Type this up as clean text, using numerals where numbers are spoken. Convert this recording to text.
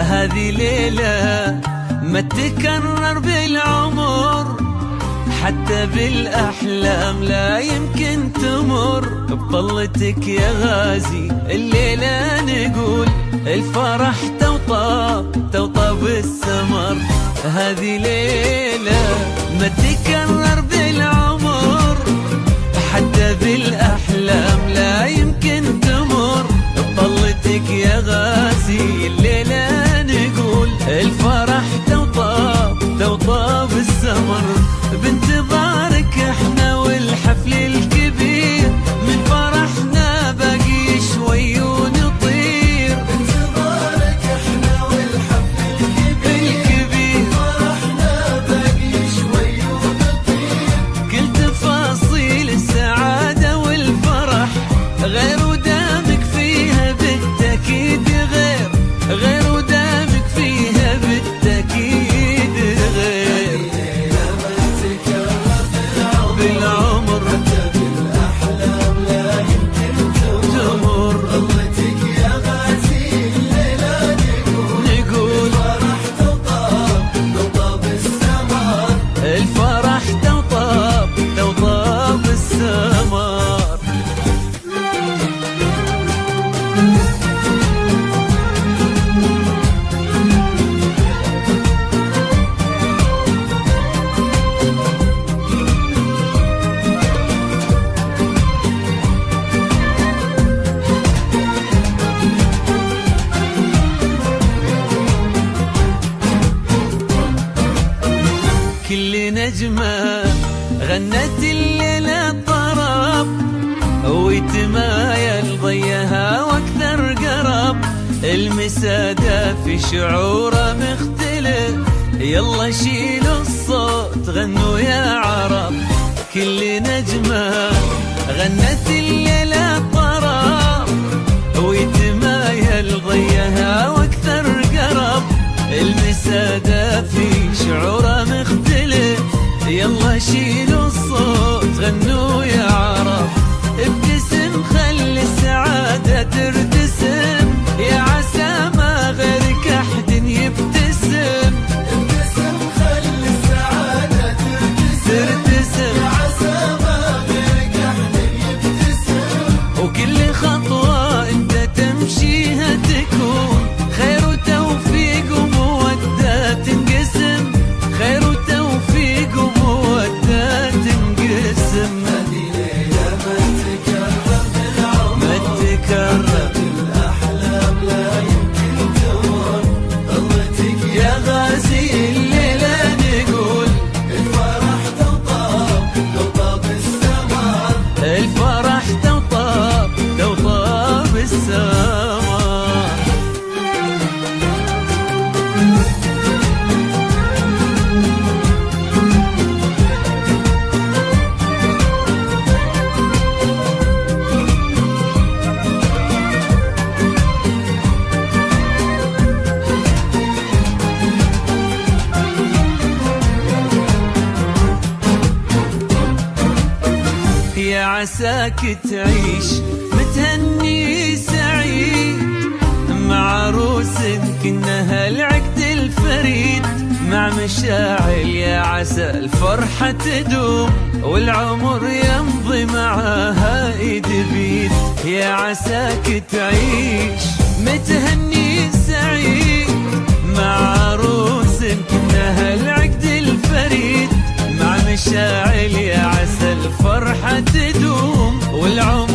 هذه ليلة ما تكرر بالعمر، حتى بالأحلام لا يمكن تمر. بطلتك يا غازي الليلة نقول الفرح توطى توطى بالسمر. هذه ليلة ما تكرر بالعمر، حتى بالأحلام لا يمكن تمر. بطلتك يا غازي الليلة نقول الفرح توطى توطى بالسمر. بانتظارك احنا والحفل الكبير، من فرحنا باقي شوي ونطير. بانتظارك احنا والحفل الكبير، فرحنا باقي شوي ونطير. كل تفاصيل السعادة والفرح غير ودامك فيها بالتأكيد غير، غير ودامك فيها بالتأكيد غير. بالعمر حتى بالأحلام لا يمكن تمر. ضلتك يا غازي الليلة نقول الفرح توطى توطى بالسمر. الفرح توطى توطى بالسمر. كل نجمة غنت الليلة طرب، ويتمايل ضيها واكثر قرب. المسادة في شعوره مختلف، يلا شيلوا الصوت غنوا يا عرب. كل نجمة غنت الليلة طرب، ويتمايل ضيها واكثر قرب. المسادة في شعوره مختلف، يلا شيلوا الصوت غنوا يا عرب. ابتسم خلي السعادة ترتسم، يا عسى ما غيرك أحد يبتسم. ابتسم خلي السعادة ترتسم، يا عسى ما غيرك أحد يبتسم. وكل خطوة انت تمشيها تكون خير وتوفيق ومودة تنقسم، خير وتوفيق ومودة تنقسم. هذه ليلة ما تكرر بالعمر، ما تكرر بالأحلام لا يمكن تمر. ضلتك يا غازي الليلة نقول الفرح توطى توطى بالسمر. الفرح توطى توطى بالسمر. يا عساك تعيش متهني سعيد، مع عروس كنها العقد الفريد. مع مشاعل يا عسى الفرحة تدوم، والعمر يمضي معاها ايد بيد. يا عساك تعيش متهني سعيد، مع عروس كنها العقد الفريد. مع مشاعل يا عسى الفرحة تدوم، والعمر